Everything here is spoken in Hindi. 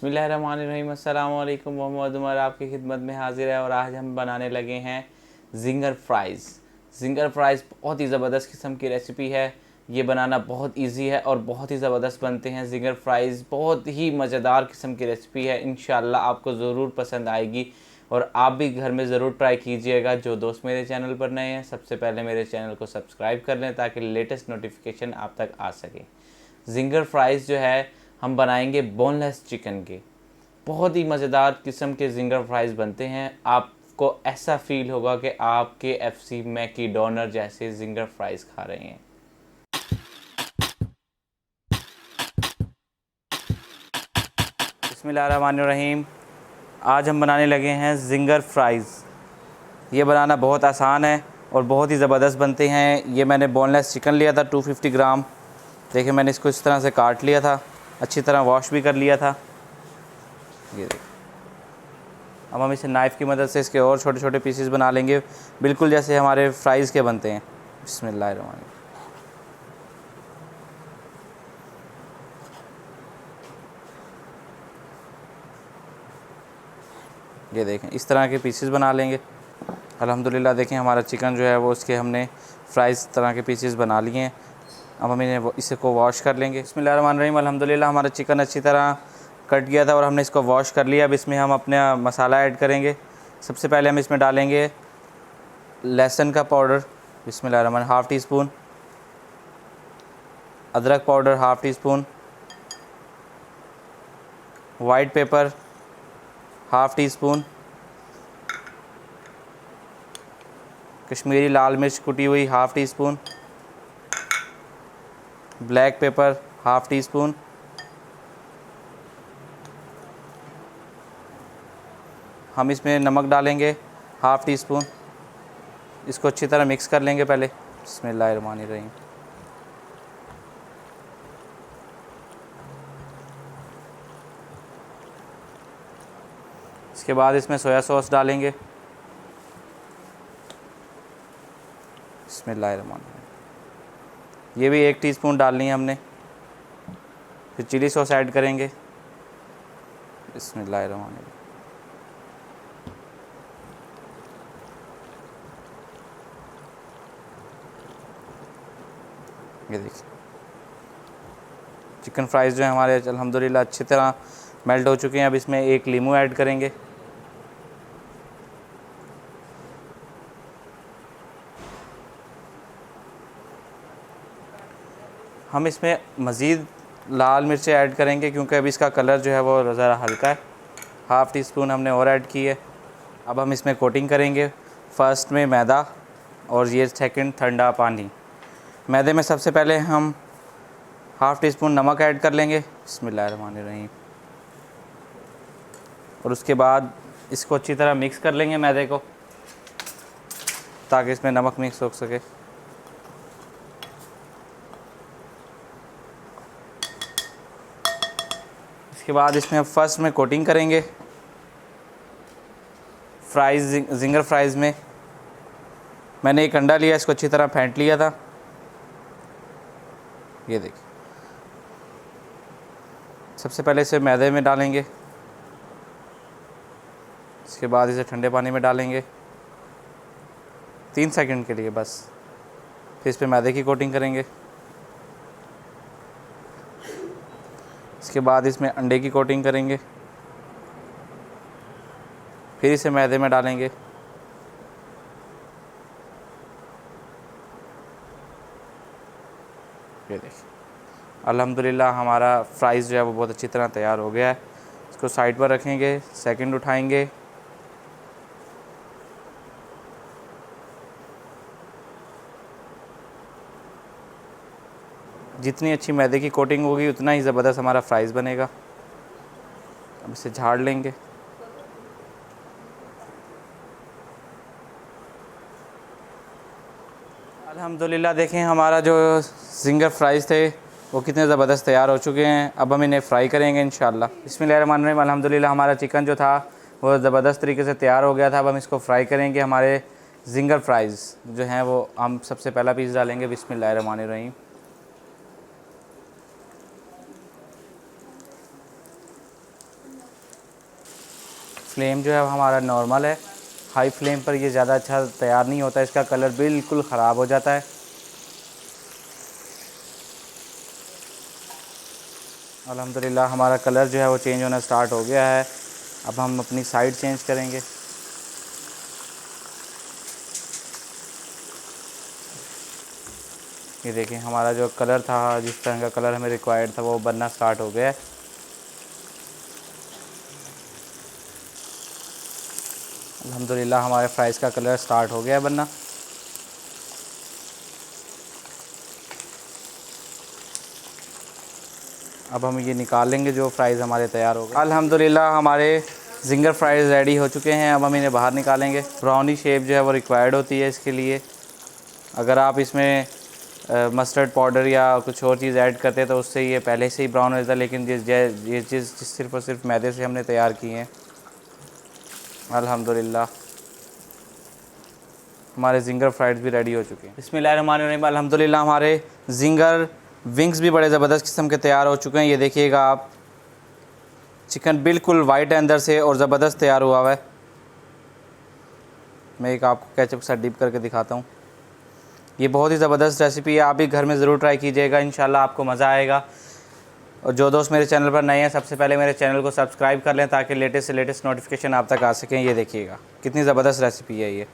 बिस्मिल्लाहिर्रहमानिर्रहीम। अस्सलाम वालेकुम। मोहम्मद उमर आपकी खिदमत में हाजिर है और आज हम बनाने लगे हैं जिंगर फ्राइज़। जिंगर फ्राइज़ बहुत ही ज़बरदस्त किस्म की रेसिपी है। ये बनाना बहुत इजी है और बहुत ही ज़बरदस्त बनते हैं। जिंगर फ्राइज़ बहुत ही मज़ेदार किस्म की रेसिपी है। इंशाल्लाह आपको ज़रूर पसंद आएगी और आप भी घर में ज़रूर ट्राई कीजिएगा। जो दोस्त मेरे चैनल पर नए हैं, सबसे पहले मेरे चैनल को सब्सक्राइब कर लें ताकि लेटेस्ट नोटिफिकेशन आप तक आ सके। जिंगर फ्राइज़ जो है हम बनाएंगे बोनलेस चिकन के। बहुत ही मज़ेदार किस्म के जिंगर फ्राइज़ बनते हैं। आपको ऐसा फील होगा कि आप KFC मैकडोनल्ड जैसे जिंगर फ्राइज़ खा रहे हैं। बिस्मिल्लाहिर्रहमानिर्रहीम। आज हम बनाने लगे हैं जिंगर फ्राइज़। ये बनाना बहुत आसान है और बहुत ही ज़बरदस्त बनते हैं। ये मैंने बोनलेस चिकन लिया था 250 ग्राम। देखिए मैंने इसको इस तरह से काट लिया था, अच्छी तरह वॉश भी कर लिया था। ये देखिए, अब हम इसे नाइफ़ की मदद से इसके और छोटे छोटे पीसेस बना लेंगे, बिल्कुल जैसे हमारे फ्राइज़ के बनते हैं। बिस्मिल्लाहिर्रहमानिर्रहीम। ये देखें, इस तरह के पीसेस बना लेंगे। अल्हम्दुलिल्लाह देखें हमारा चिकन जो है वो उसके हमने फ्राइज़ तरह के पीसेस बना लिए हैं। अब हम इसे को वॉश कर लेंगे। बिस्मिल्लाहिर्रहमानिर्रहीम। अल्हम्दुलिल्लाह हमारा चिकन अच्छी तरह कट गया था और हमने इसको वॉश कर लिया। अब इसमें हम अपना मसाला ऐड करेंगे। सबसे पहले हम इसमें डालेंगे लहसुन का पाउडर, बिस्मिल्लाहिर्रहमानिर्रहीम, हाफ़ टी स्पून। अदरक powder half teaspoon. White pepper half teaspoon. Kashmiri लाल मिर्च कुटी हुई half teaspoon. Black pepper half teaspoon. हम इसमें नमक डालेंगे हाफ़ टी स्पून। इसको अच्छी तरह मिक्स कर लेंगे पहले। बिस्मिल्लाहिर्रहमानिर्रहीम। इसके बाद इसमें सोया सॉस डालेंगे। बिस्मिल्लाहिर्रहमानिर्रहीम। ये भी 1 टीस्पून डालनी है हमने। फिर चिली सॉस ऐड करेंगे। बिस्मिल्लाहिर्रहमानिर्रहीम। ये देखिए चिकन फ्राइज़ जो है हमारे अल्हम्दुलिल्लाह अच्छी तरह मेल्ट हो चुके हैं। अब इसमें 1 लीमू ऐड करेंगे। हम इसमें मज़ीद लाल मिर्चें ऐड करेंगे क्योंकि अभी इसका कलर जो है वो ज़रा हल्का है। हाफ़ टी स्पून हमने और ऐड की है। अब हम इसमें कोटिंग करेंगे। फ़र्स्ट में मैदा और ये सेकंड ठंडा पानी। मैदे में सबसे पहले हम हाफ़ टी स्पून नमक ऐड कर लेंगे। बिस्मिल्लाहिर्रहमानिर्रहीम। और उसके बाद इसको अच्छी तरह मिक्स कर लेंगे मैदे को, ताकि इसमें नमक मिक्स हो सके। इसके बाद इसमें अब फर्स्ट में कोटिंग करेंगे फ्राइज़, जिंगर फ्राइज़ में। मैंने एक अंडा लिया, इसको अच्छी तरह फेंट लिया था। ये देखिए, सबसे पहले इसे मैदे में डालेंगे। इसके बाद इसे ठंडे पानी में डालेंगे 3 सेकंड के लिए बस। फिर इस पर मैदे की कोटिंग करेंगे। इसके बाद इसमें अंडे की कोटिंग करेंगे। फिर इसे मैदे में डालेंगे। ये देखिए अल्हम्दुलिल्लाह हमारा फ्राइज़ जो है वो बहुत अच्छी तरह तैयार हो गया है। इसको साइड पर रखेंगे, सेकंड उठाएंगे। जितनी अच्छी मैदे की कोटिंग होगी उतना ही ज़बरदस्त हमारा फ्राइज़ बनेगा। अब इसे झाड़ लेंगे। अल्हम्दुलिल्लाह देखें हमारा जो जिंगर फ्राइज़ थे वो कितने ज़बरदस्त तैयार हो चुके हैं। अब हम इन्हें फ्राई करेंगे इंशाल्लाह। बिस्मिल्लाहिर्रहमानिर्रहीम। अल्हम्दुलिल्लाह हमारा चिकन जो था वो ज़बरदस्त तरीके से तैयार हो गया था। अब हम इसको फ्राई करेंगे। हमारे जिंगर फ्राइज़ जो हैं वो हम सबसे पहला पीस डालेंगे। बिस्मिल्लाहिर्रहमानिर्रहीम। फ्लेम जो है हमारा नॉर्मल है। हाई फ्लेम पर ये ज़्यादा अच्छा तैयार नहीं होता, इसका कलर बिल्कुल ख़राब हो जाता है। अल्हम्दुलिल्लाह हमारा कलर जो है वो चेंज होना स्टार्ट हो गया है। अब हम अपनी साइड चेंज करेंगे। ये देखिए हमारा जो कलर था, जिस तरह का कलर हमें रिक्वायर्ड था, वो बनना स्टार्ट हो गया है। अल्हम्दुलिल्लाह हमारे फ्राइज़ का कलर स्टार्ट हो गया है बनना। अब हम ये निकाल लेंगे जो फ्राइज़ हमारे तैयार हो गए। अल्हम्दुलिल्लाह हमारे जिंगर फ्राइज़ रेडी हो चुके हैं। अब हम इन्हें बाहर निकालेंगे। ब्राउनी शेप जो है वो रिक्वायर्ड होती है इसके लिए। अगर आप इसमें मस्टर्ड पाउडर या कुछ और चीज़ ऐड करते हैं तो उससे ये पहले से ही ब्राउन हो जाता है, लेकिन ये चीज़ सिर्फ़ और सिर्फ मैदे से हमने तैयार की हैं। अल्हम्दुलिल्लाह हमारे जिंगर फ्राइड्स भी रेडी हो चुके हैं। बिस्मिल्लाहिर्रहमानिर्रहीम। अल्हम्दुलिल्लाह हमारे जिंगर विंग्स भी बड़े ज़बरदस्त किस्म के तैयार हो चुके हैं। ये देखिएगा आप, चिकन बिल्कुल वाइट है अंदर से और ज़बरदस्त तैयार हुआ हुआ है। मैं एक आपको केचप के साथ डिप करके दिखाता हूँ। ये बहुत ही ज़बरदस्त रेसिपी है, आप भी घर में ज़रूर ट्राई कीजिएगा, इंशाल्लाह आपको मज़ा आएगा। और जो दोस्त मेरे चैनल पर नए हैं, सबसे पहले मेरे चैनल को सब्सक्राइब कर लें ताकि लेटेस्ट से लेटेस्ट नोटिफिकेशन आप तक आ सकें। ये देखिएगा कितनी ज़बरदस्त रेसिपी है ये।